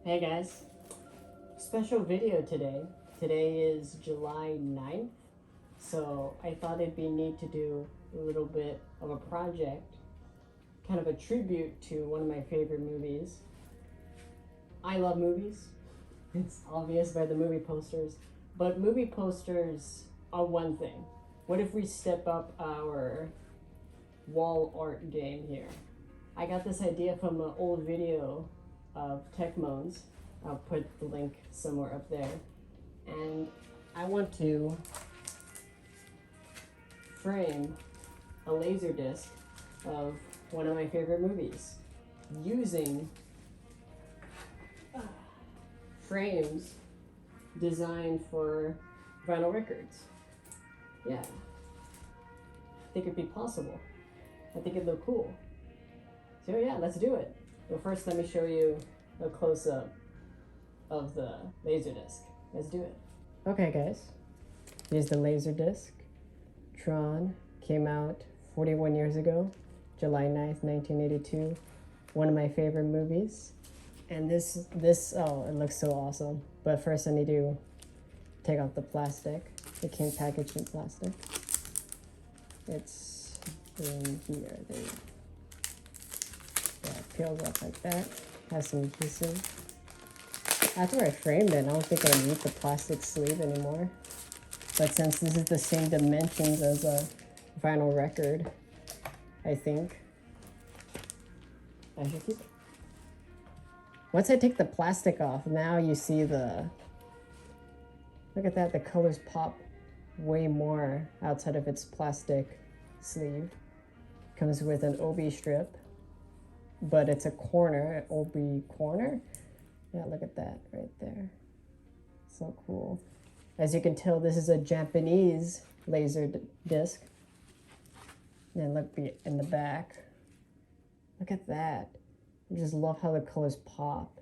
Hey guys, special video today. Today is July 9th, so I thought it'd be neat to do a little bit of a project, kind of a tribute to one of my favorite movies. I love movies, it's obvious by the movie posters, but movie posters are one thing. What if we step up our wall art game here? I got this idea from an old video of Tech Moans. I'll put the link somewhere up there. And I want to frame a laser disc of one of my favorite movies using frames designed for vinyl records. Yeah, I think it'd be possible. I think it'd look cool. So yeah, let's do it. But first, let me show you a close-up of the LaserDisc. Let's do it. Okay guys, here's the LaserDisc. TRON came out 41 years ago, July 9th, 1982. One of my favorite movies. And this, oh, it looks so awesome. But first I need to take off the plastic. It came packaged in plastic. It's in here, there you go. Yeah, it peels off like that. Has some adhesive. After I framed it, I don't think I need the plastic sleeve anymore. But since this is the same dimensions as a vinyl record, I think I should keep it. Once I take the plastic off, now you see the, look at that, the colors pop way more outside of its plastic sleeve. Comes with an OB strip, but it's a corner, OB corner. Yeah, look at that right there. So cool. As you can tell, this is a Japanese laser disc. And look in the back. Look at that. I just love how the colors pop.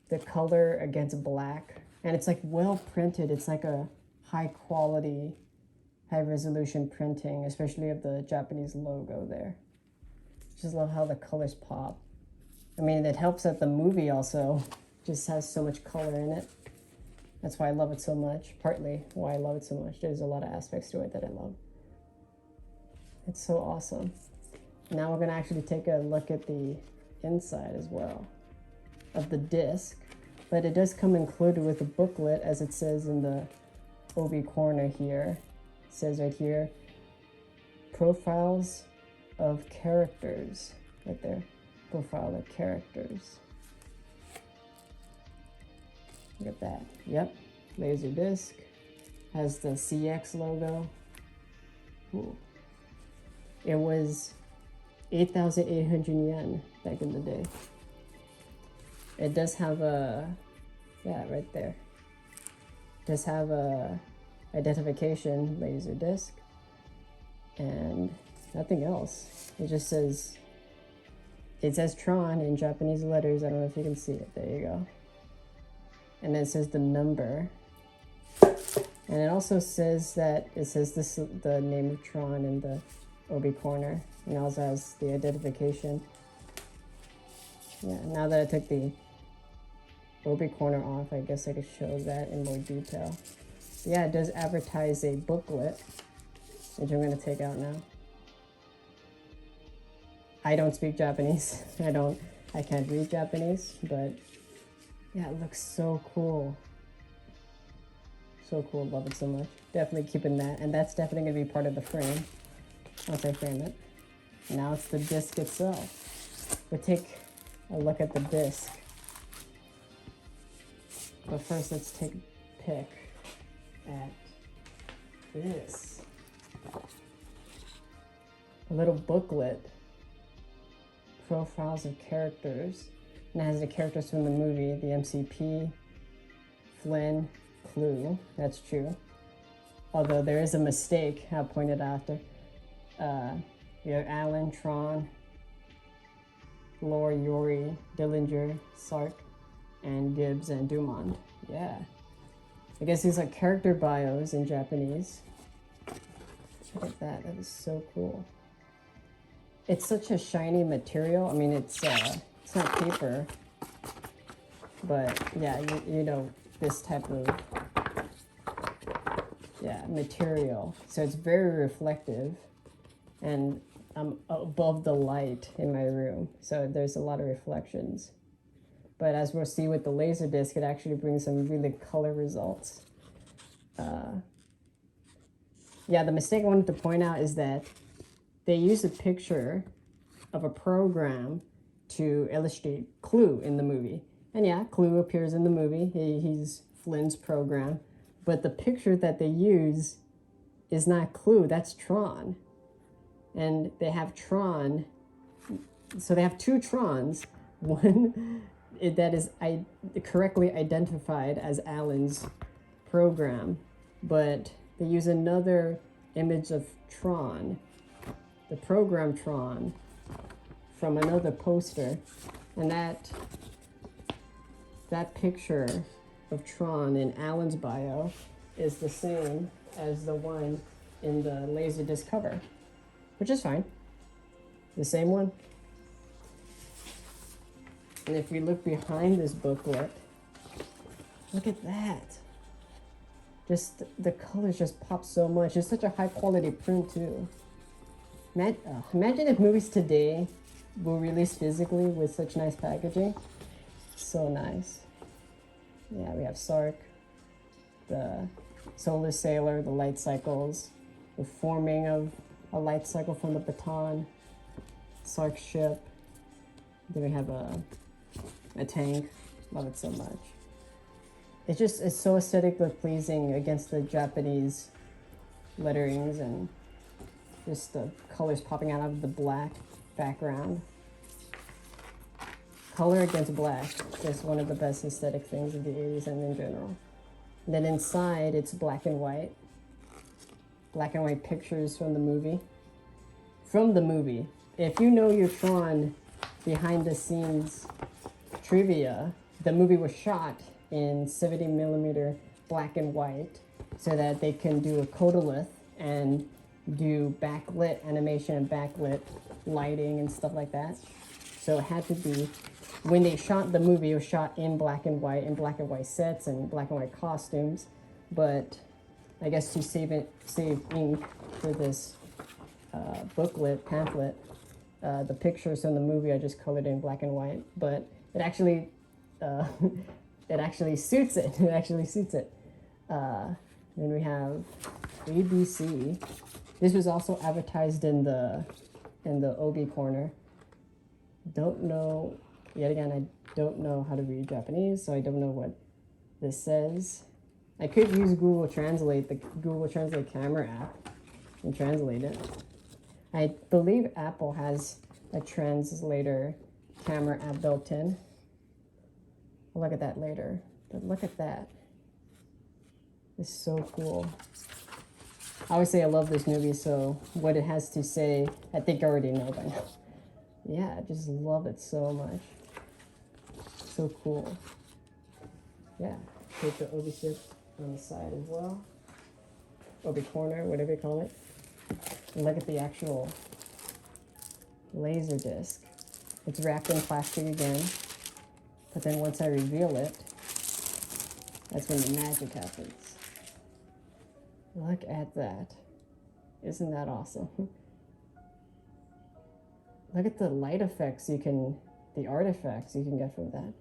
The color against black. And it's like well printed. It's like a high quality, high resolution printing, especially of the Japanese logo there. Just love how the colors pop. I mean, it helps that the movie also just has so much color in it. That's why I love it so much. Partly why I love it so much. There's a lot of aspects to it that I love. It's so awesome. Now we're gonna actually take a look at the inside as well of the disc. But it does come included with a booklet, as it says in the OB corner here. It says right here, profiles of characters, right there. Profile of characters. Look at that. Yep. LaserDisc. Has the CX logo. Cool. It was 8,800 yen back in the day. It does have a, yeah, right there. It does have a identification LaserDisc. And nothing else. It just says, it says TRON in Japanese letters. I don't know if you can see it. There you go. And then it says the number. And it also says that it says this the name of TRON in the OB corner. And it also has the identification. Yeah, now that I took the OB corner off, I guess I could show that in more detail. But yeah, it does advertise a booklet, which I'm going to take out now. I don't speak Japanese. I can't read Japanese, but yeah, it looks so cool. So cool, love it so much. Definitely keeping that, and that's definitely gonna be part of the frame, once I frame it. Now it's the disc itself. We'll take a look at the disc. But first, let's take a pick at this. A little booklet. Profiles of characters, and it has the characters from the movie, the MCP, Flynn, Clue, that's true. Although there is a mistake, I'll point it out after. You have Alan, Tron, Lore, Yori, Dillinger, Sark, and Gibbs and Dumont. Yeah. I guess these are character bios in Japanese. Look at that, that is so cool. It's such a shiny material. I mean, it's not paper. But yeah, you know, this type of material. So it's very reflective, and I'm above the light in my room, so there's a lot of reflections. But as we'll see with the LaserDisc, it actually brings some really color results. Yeah, the mistake I wanted to point out is that they use a picture of a program to illustrate Clue in the movie. And yeah, Clue appears in the movie. He's Flynn's program. But the picture that they use is not Clue, that's Tron. And they have Tron, so they have two Trons. One that is correctly identified as Alan's program, but they use another image of Tron, the program Tron, from another poster, and that picture of Tron in Alan's bio is the same as the one in the LaserDisc cover, which is fine. The same one. And if we look behind this booklet, look at that. Just the colors just pop so much. It's such a high quality print too. Imagine if movies today were released physically with such nice packaging. So nice. Yeah, we have Sark, the solar sailor, the light cycles, the forming of a light cycle from the baton, Sark's ship. Then we have a tank. Love it so much. It's so aesthetically pleasing against the Japanese letterings and just the colors popping out of the black background. Color against black, just one of the best aesthetic things of the 80s and in general. And then inside, it's black and white. Black and white pictures from the movie. From the movie. If you know your Tron behind the scenes trivia, the movie was shot in 70mm black and white so that they can do a codolith and do backlit animation and backlit lighting and stuff like that. So it had to be, when they shot the movie, it was shot in black and white sets and black and white costumes. But I guess to save ink for this pamphlet, the pictures from the movie I just colored in black and white. But it actually suits it. It actually suits it. Then we have ABC. This was also advertised in the OB corner. Don't know, yet again, I don't know how to read Japanese, so I don't know what this says. I could use Google Translate, the Google Translate camera app, and translate it. I believe Apple has a translator camera app built in. I'll look at that later, but look at that. It's so cool. I always say I love this movie, so what it has to say, I think I already know by now. Yeah, I just love it so much. So cool. Yeah, take the OB strip on the side as well. OB corner, whatever you call it. And look at the actual LaserDisc. It's wrapped in plastic again, but then once I reveal it, that's when the magic happens. Look at that. Isn't that awesome? Look at the light effects the artifacts you can get from that.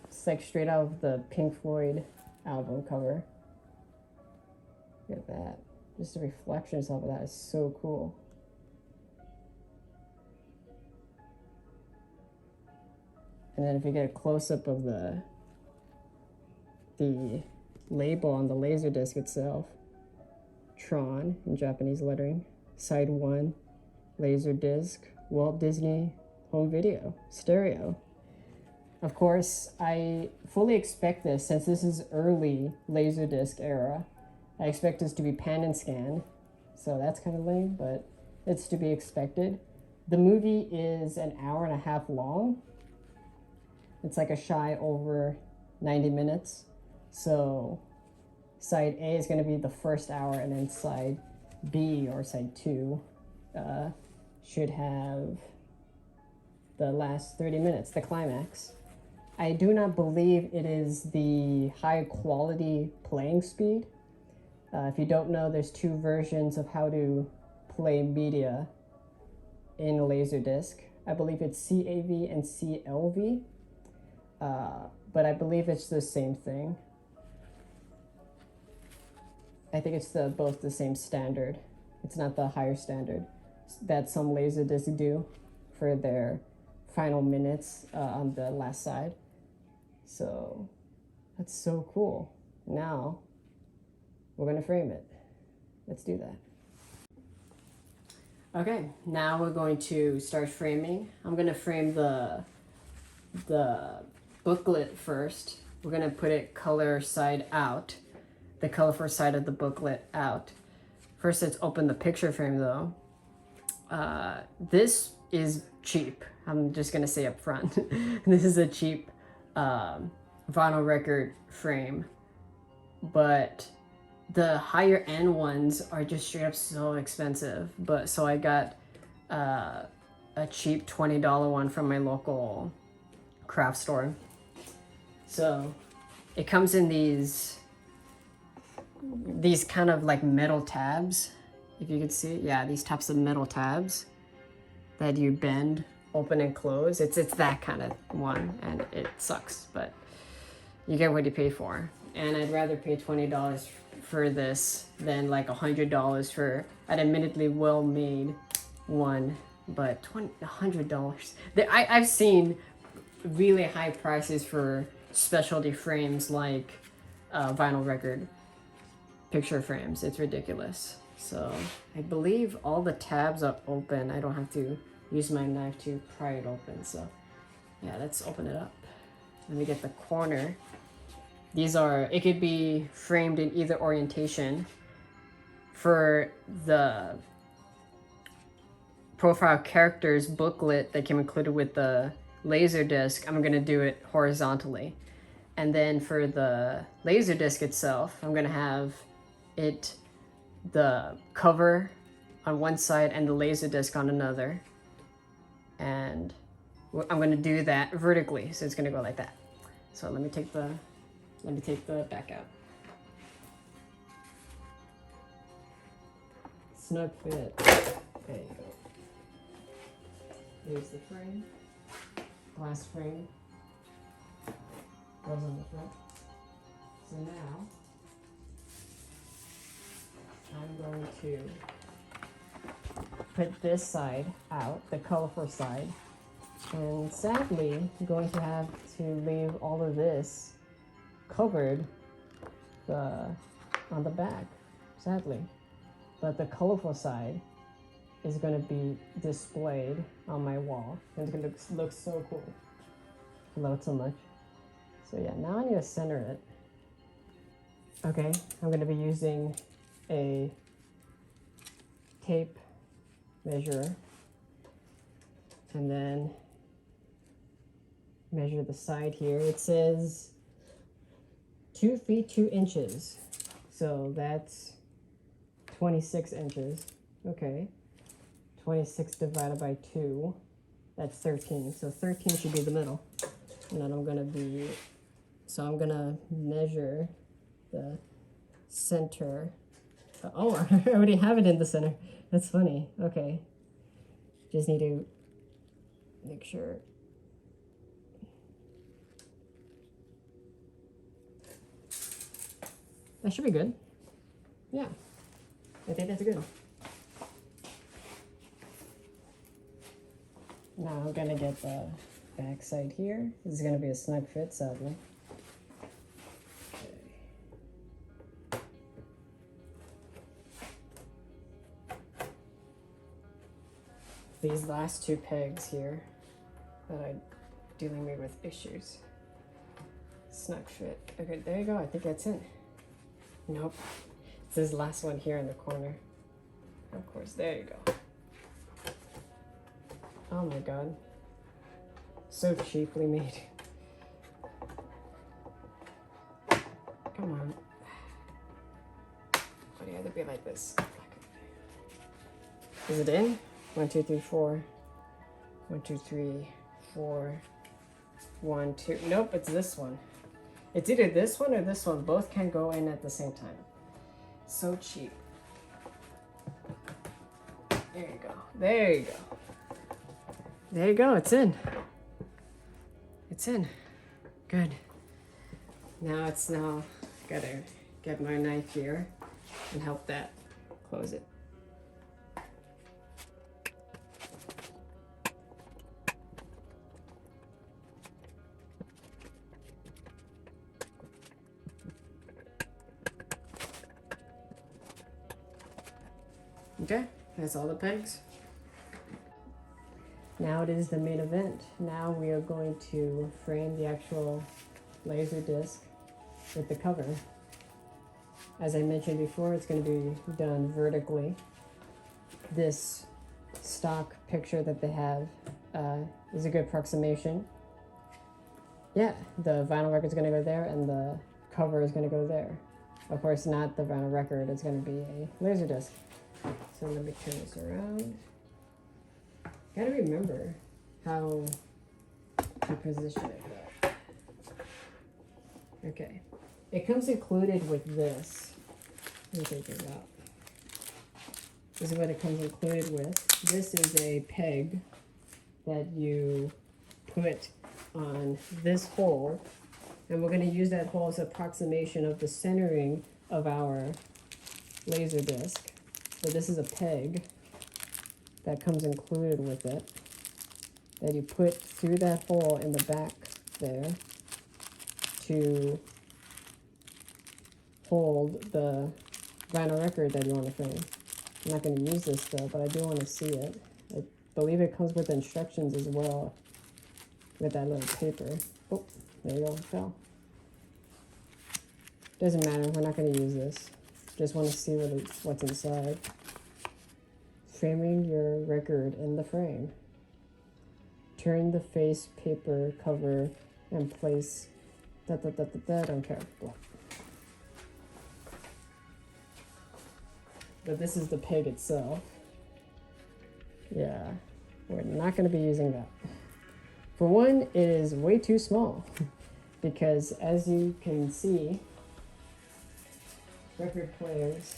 It's like straight out of the Pink Floyd album cover. Look at that. Just the reflections of that is so cool. And then if you get a close-up of the label on the LaserDisc itself, TRON in Japanese lettering, side 1, LaserDisc, Walt Disney Home Video, stereo. Of course, I fully expect this, since this is early LaserDisc era, I expect this to be pan and scan, so that's kind of lame, but it's to be expected. The movie is an hour and a half long. It's like a shy over 90 minutes. So side A is going to be the first hour, and then side B or side 2 should have the last 30 minutes, the climax. I do not believe it is the high quality playing speed. If you don't know, there's two versions of how to play media in LaserDisc. I believe it's CAV and CLV, but I believe it's the same thing. I think it's both the same standard. It's not the higher standard that some LaserDisc do for their final minutes on the last side. So that's so cool. Now we're gonna frame it. Let's do that. Okay, now we're going to start framing. I'm gonna frame the booklet first. We're gonna put it color side out, the colorful side of the booklet out. First, let's open the picture frame though. This is cheap. I'm just gonna say up front. This is a cheap vinyl record frame, but the higher end ones are just straight up so expensive. But so I got a cheap $20 one from my local craft store. So it comes in these kind of like metal tabs, if you could see. Yeah, these types of metal tabs that you bend, open and close. It's that kind of one, and it sucks, but you get what you pay for. And I'd rather pay $20 for this than like $100 for an admittedly well-made one, but $100. I've seen really high prices for specialty frames like vinyl record picture frames. It's ridiculous. So I believe all the tabs are open. I don't have to use my knife to pry it open. So yeah, let's open it up. Let me get the corner. These are, it could be framed in either orientation. For the profile characters booklet that came included with the LaserDisc, I'm gonna do it horizontally. And then for the LaserDisc itself, I'm gonna have it, the cover on one side and the LaserDisc on another. And I'm gonna do that vertically, so it's gonna go like that. So let me take the back out. Snug fit. There you go. Here's the frame. Glass frame. Goes on the front. So now I'm going to put this side out, the colorful side. And sadly, I'm going to have to leave all of this covered on the back, sadly. But the colorful side is going to be displayed on my wall. And it's going to look so cool. I love it so much. So yeah, now I need to center it. Okay, I'm going to be using a tape measure and then measure the side here. It says 2 feet 2 inches, so that's 26 inches. Okay, 26 divided by 2, that's 13. So 13 should be the middle. And then I'm gonna measure the center. Oh, I already have it in the center. That's funny. Okay, just need to make sure. That should be good. Yeah, I think that's good. Now I'm gonna get the back side here. This is gonna be a snug fit, sadly. Okay. These last two pegs here that I'm dealing with issues. Snug fit. Okay, there you go. I think that's it. Nope. It's this last one here in the corner. Of course, there you go. Oh my god. So cheaply made. Come on. Why do you have to be like this? Is it in? 1, 2, 3, 4. 1, 2, 3, 4. 1, 2. Nope, it's this one. It's either this one or this one. Both can go in at the same time. So cheap. There you go. There you go. There you go. It's in. It's in. Good. Now gotta get my knife here and help that close it. Okay, that's all the pegs. Now it is the main event. Now we are going to frame the actual LaserDisc with the cover. As I mentioned before, it's going to be done vertically. This stock picture that they have is a good approximation. Yeah, the vinyl record is going to go there and the cover is going to go there. Of course, not the vinyl record, it's going to be a LaserDisc. So let me turn this around. Gotta remember how to position it though. Okay. It comes included with this. Let me take it out. This is what it comes included with. This is a peg that you put on this hole. And we're going to use that hole as an approximation of the centering of our LaserDisc. So this is a peg that comes included with it that you put through that hole in the back there to hold the vinyl record that you want to frame. I'm not going to use this though, but I do want to see it. I believe it comes with instructions as well with that little paper. Oh, there you go, it fell. Doesn't matter, we're not going to use this. Just want to see what's inside. Framing your record in the frame. Turn the face paper cover and place don't care. But this is the peg itself. Yeah, we're not going to be using that. For one, it is way too small because as you can see, record players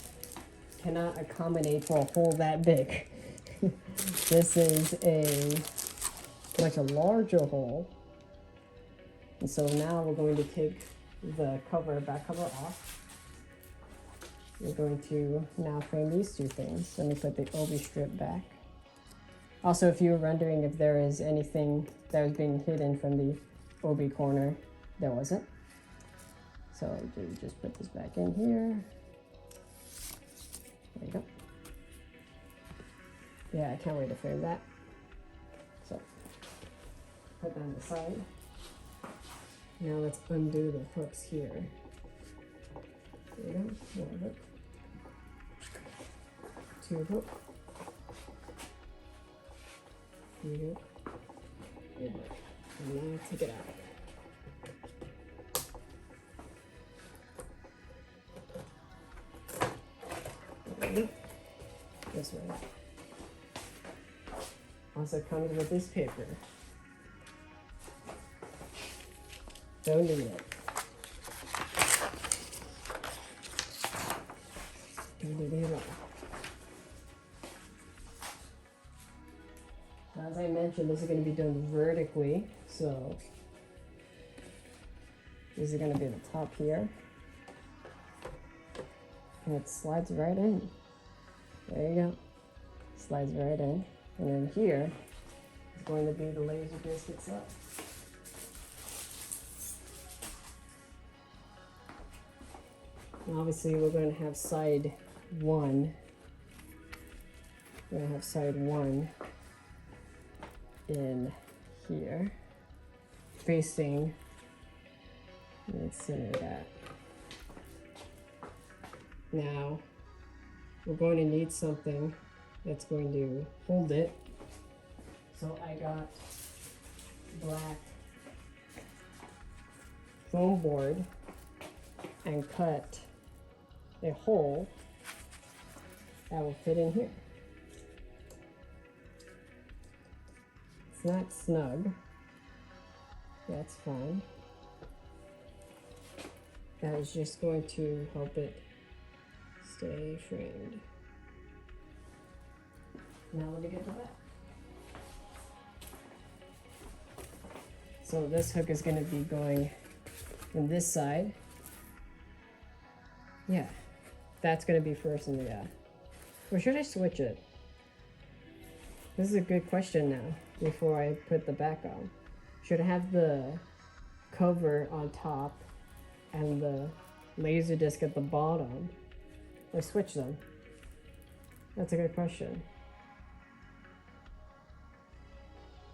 cannot accommodate for a hole that big. This is a much larger hole. And so now we're going to take the back cover off. We're going to now frame these two things. Let me put the OB strip back. Also, if you were wondering if there is anything that was being hidden from the OB corner, there wasn't. So just put this back in here. There you go. Yeah, I can't wait to frame that. So, put that on the side. Now let's undo the hooks here. There you go, one hook. Two hook. Three hook. And now take it out. This way. Also comes with this paper. Don't need it. Don't need it at all. Now, as I mentioned, this is going to be done vertically, so this is going to be the top here. And it slides right in. There you go. Slides right in. And then here is going to be the LaserDisc itself. And obviously we're going to have side one. We're going to have side one in here, facing, let's center that. Now, we're going to need something that's going to hold it. So I got black foam board and cut a hole that will fit in here. It's not snug, That's fine. That is just going to help it stay framed. Now let me get to that. So this hook is going to be going from this side. Yeah, that's going to be first in the, or should I switch it? This is a good question now, before I put the back on. Should I have the cover on top and the LaserDisc at the bottom, or switch them? That's a good question.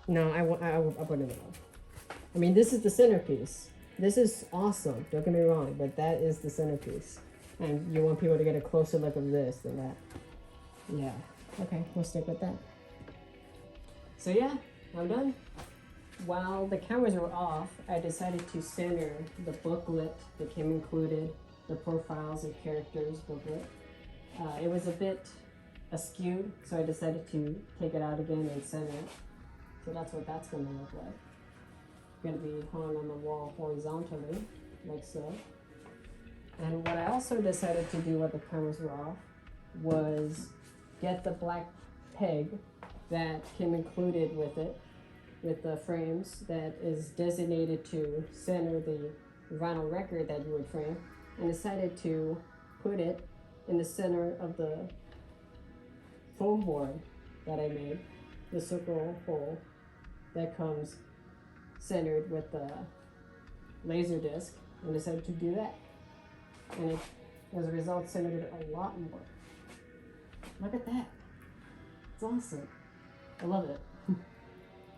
No, I'll put it on. I mean, this is the centerpiece. This is awesome, don't get me wrong, but that is the centerpiece. And you want people to get a closer look of this than that. Yeah, okay, we'll stick with that. So yeah, I'm done. While the cameras were off, I decided to center the booklet that came included, the profiles and characters booklet. It was a bit askew, so I decided to take it out again and center it. So that's what that's gonna look like. Gonna be hung on the wall horizontally, like so. And what I also decided to do while the cameras were off was get the black peg that came included with it, with the frames, that is designated to center the vinyl record that you would frame, and decided to put it in the center of the foam board that I made, the circle hole that comes centered with the LaserDisc, and decided to do that. And it, as a result, centered it a lot more. Look at that. It's awesome. I love it.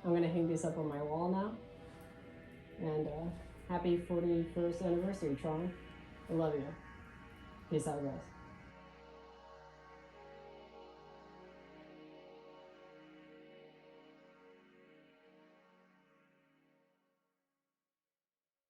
I'm gonna hang this up on my wall now. And happy 41st anniversary, TRON. I love you. Peace out, guys.